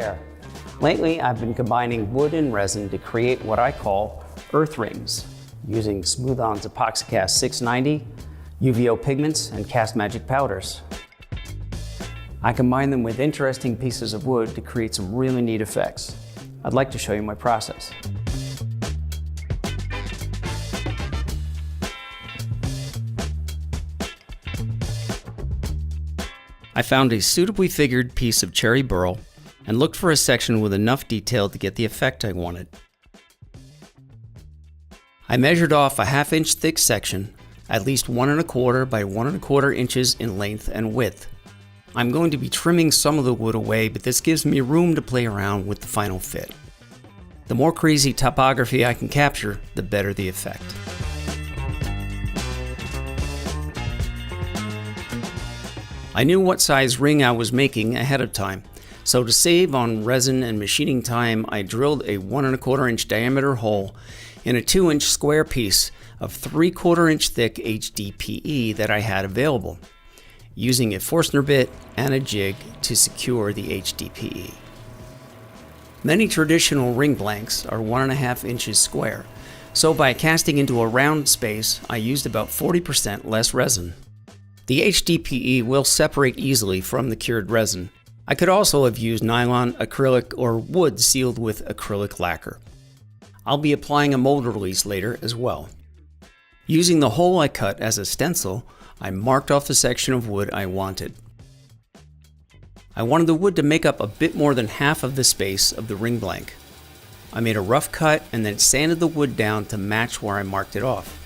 there. Lately, I've been combining wood and resin to create what I call earth rings, using Smooth-On's EPOXACAST 690, UVO pigments, and Cast Magic powders. I combine them with interesting pieces of wood to create some really neat effects. I'd like to show you my process. I found a suitably figured piece of cherry burl and looked for a section with enough detail to get the effect I wanted. I measured off a 1/2 inch thick section, at least 1 1/4 by 1 1/4 inches in length and width. I'm going to be trimming some of the wood away, but this gives me room to play around with the final fit. The more crazy topography I can capture, the better the effect. I knew what size ring I was making ahead of time, so to save on resin and machining time, I drilled a 1 1/4 inch diameter hole in a 2 inch square piece of 3/4 inch thick HDPE that I had available, using a Forstner bit and a jig to secure the HDPE. Many traditional ring blanks are 1 1/2 inches square, so by casting into a round space, I used about 40% less resin. The HDPE will separate easily from the cured resin. I could also have used nylon, acrylic, or wood sealed with acrylic lacquer. I'll be applying a mold release later as well. Using the hole I cut as a stencil, I marked off the section of wood I wanted. I wanted the wood to make up a bit more than half of the space of the ring blank. I made a rough cut and then sanded the wood down to match where I marked it off.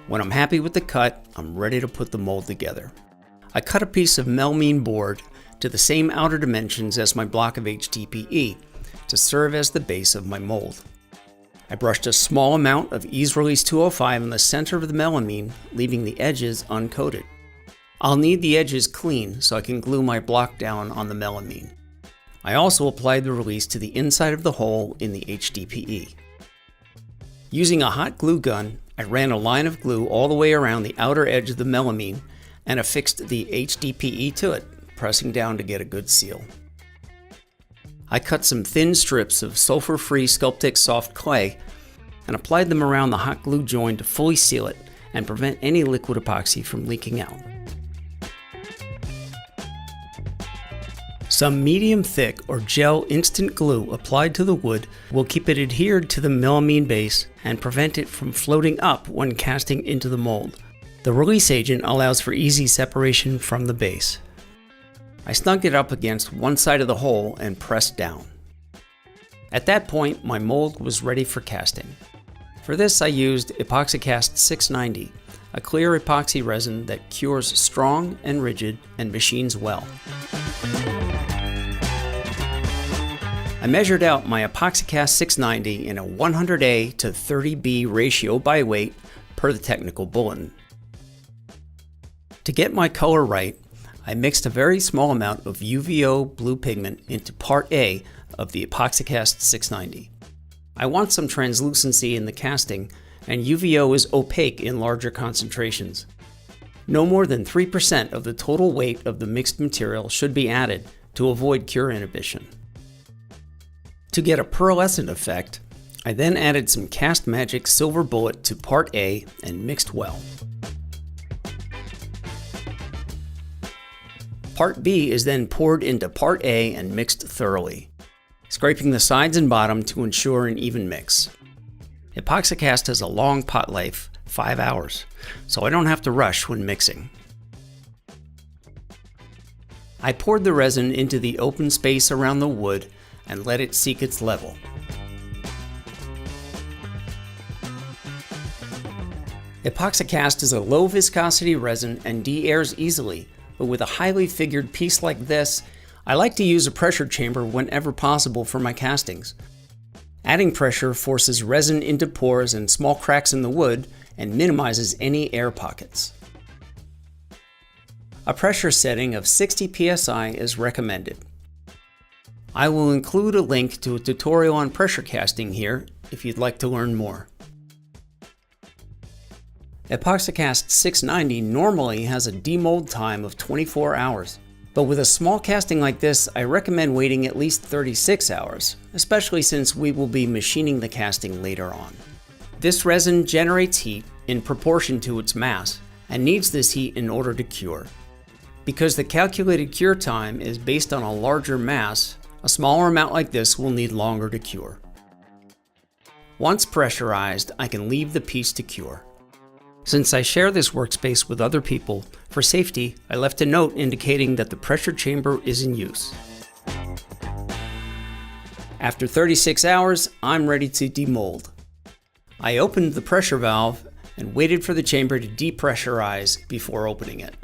When I'm happy with the cut, I'm ready to put the mold together. I cut a piece of melamine board to the same outer dimensions as my block of HDPE to serve as the base of my mold. I brushed a small amount of Ease Release 205 in the center of the melamine, leaving the edges uncoated. I'll need the edges clean so I can glue my block down on the melamine. I also applied the release to the inside of the hole in the HDPE. Using a hot glue gun, I ran a line of glue all the way around the outer edge of the melamine and affixed the HDPE to it, pressing down to get a good seal. I cut some thin strips of sulfur-free Sculptek soft clay and applied them around the hot glue joint to fully seal it and prevent any liquid epoxy from leaking out. Some medium thick or gel instant glue applied to the wood will keep it adhered to the melamine base and prevent it from floating up when casting into the mold. The release agent allows for easy separation from the base. I snugged it up against one side of the hole and pressed down. At that point, my mold was ready for casting. For this, I used EPOXACAST 690, a clear epoxy resin that cures strong and rigid and machines well. I measured out my EPOXACAST 690 in a 100A to 30B ratio by weight per the technical bulletin. To get my color right, I mixed a very small amount of UVO blue pigment into part A of the EPOXACAST 690. I want some translucency in the casting, and UVO is opaque in larger concentrations. No more than 3% of the total weight of the mixed material should be added to avoid cure inhibition. To get a pearlescent effect, I then added some Cast Magic Silver Bullet to part A and mixed well. Part B is then poured into part A and mixed thoroughly, scraping the sides and bottom to ensure an even mix. EPOXACAST has a long pot life, 5 hours, so I don't have to rush when mixing. I poured the resin into the open space around the wood and let it seek its level. EPOXACAST is a low viscosity resin and de-airs easily, but with a highly figured piece like this, I like to use a pressure chamber whenever possible for my castings. Adding pressure forces resin into pores and small cracks in the wood and minimizes any air pockets. A pressure setting of 60 psi is recommended. I will include a link to a tutorial on pressure casting here if you'd like to learn more. EPOXACAST 690 normally has a demold time of 24 hours, but with a small casting like this, I recommend waiting at least 36 hours, especially since we will be machining the casting later on. This resin generates heat in proportion to its mass and needs this heat in order to cure. Because the calculated cure time is based on a larger mass, a smaller amount like this will need longer to cure. Once pressurized, I can leave the piece to cure. Since I share this workspace with other people, for safety, I left a note indicating that the pressure chamber is in use. After 36 hours, I'm ready to demold. I opened the pressure valve and waited for the chamber to depressurize before opening it.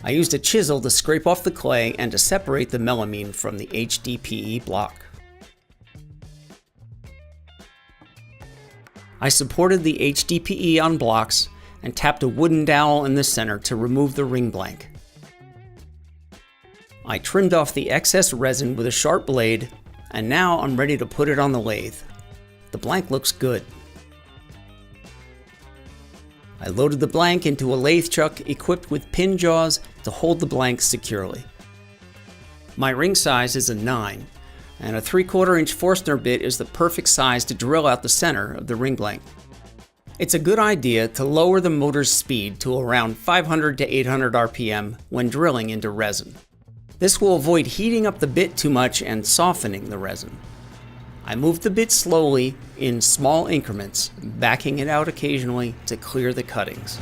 I used a chisel to scrape off the clay and to separate the melamine from the HDPE block. I supported the HDPE on blocks and tapped a wooden dowel in the center to remove the ring blank. I trimmed off the excess resin with a sharp blade, and now I'm ready to put it on the lathe. The blank looks good. I loaded the blank into a lathe chuck equipped with pin jaws to hold the blank securely. My ring size is a 9, and a 3/4 inch Forstner bit is the perfect size to drill out the center of the ring blank. It's a good idea to lower the motor's speed to around 500 to 800 RPM when drilling into resin. This will avoid heating up the bit too much and softening the resin. I moved the bit slowly in small increments, backing it out occasionally to clear the cuttings.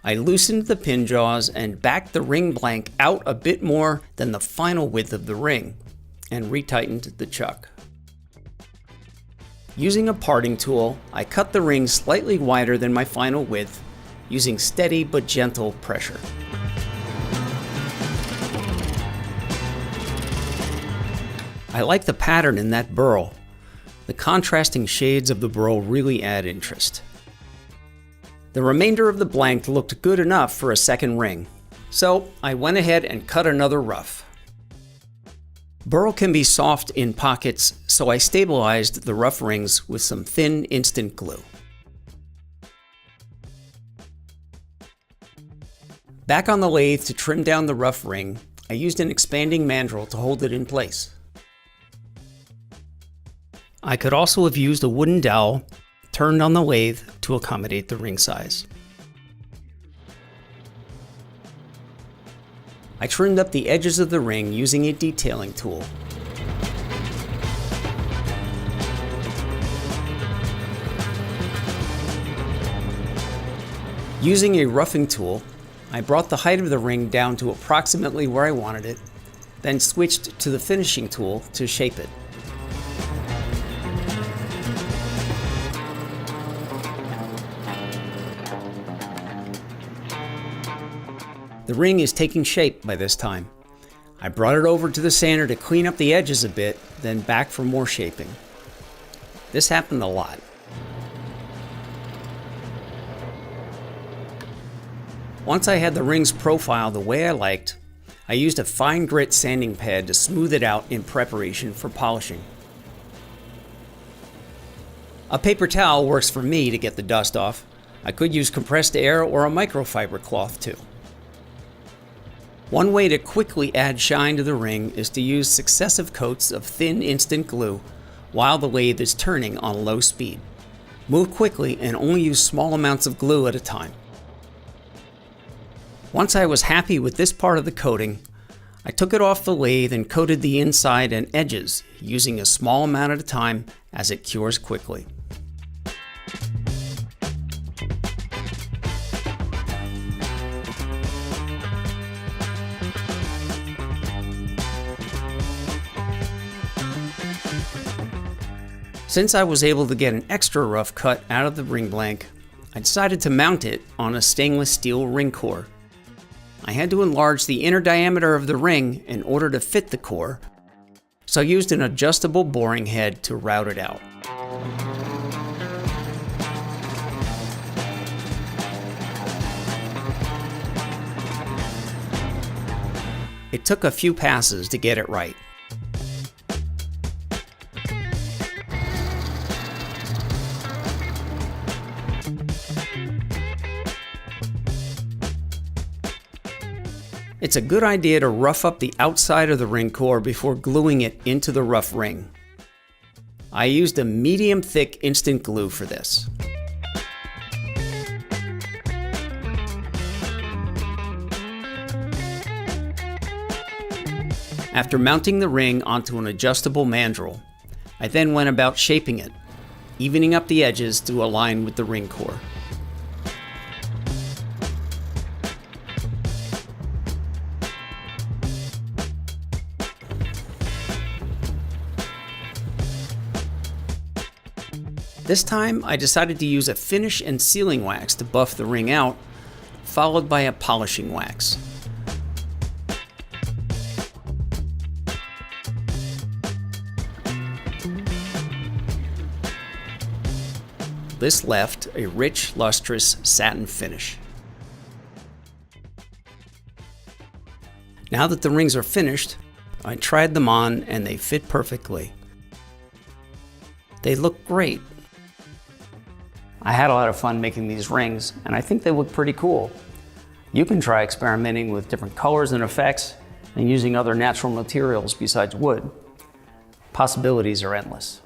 I loosened the pin jaws and backed the ring blank out a bit more than the final width of the ring, and retightened the chuck. Using a parting tool, I cut the ring slightly wider than my final width, using steady but gentle pressure. I like the pattern in that Burl. The contrasting shades of the Burl really add interest. The remainder of the blank looked good enough for a second ring, so I went ahead and cut another rough. Burl can be soft in pockets, so I stabilized the rough rings with some thin instant glue. Back on the lathe to trim down the rough ring, I used an expanding mandrel to hold it in place. I could also have used a wooden dowel turned on the lathe to accommodate the ring size. I trimmed up the edges of the ring using a detailing tool. Using a roughing tool, I brought the height of the ring down to approximately where I wanted it, then switched to the finishing tool to shape it. The ring is taking shape by this time. I brought it over to the sander to clean up the edges a bit, then back for more shaping. This happened a lot. Once I had the ring's profile the way I liked, I used a fine grit sanding pad to smooth it out in preparation for polishing. A paper towel works for me to get the dust off. I could use compressed air or a microfiber cloth too. One way to quickly add shine to the ring is to use successive coats of thin instant glue while the lathe is turning on low speed. Move quickly and only use small amounts of glue at a time. Once I was happy with this part of the coating, I took it off the lathe and coated the inside and edges, using a small amount at a time as it cures quickly. Since I was able to get an extra rough cut out of the ring blank, I decided to mount it on a stainless steel ring core. I had to enlarge the inner diameter of the ring in order to fit the core, So I used an adjustable boring head to route it out. It took a few passes to get it right. It's a good idea to rough up the outside of the ring core before gluing it into the rough ring. I used a medium thick instant glue for this. After mounting the ring onto an adjustable mandrel, I then went about shaping it, evening up the edges to align with the ring core. This time, I decided to use a finish and sealing wax to buff the ring out, followed by a polishing wax. This left a rich, lustrous satin finish. Now that the rings are finished, I tried them on and they fit perfectly. They look great. I had a lot of fun making these rings, and I think they look pretty cool. You can try experimenting with different colors and effects and using other natural materials besides wood. Possibilities are endless.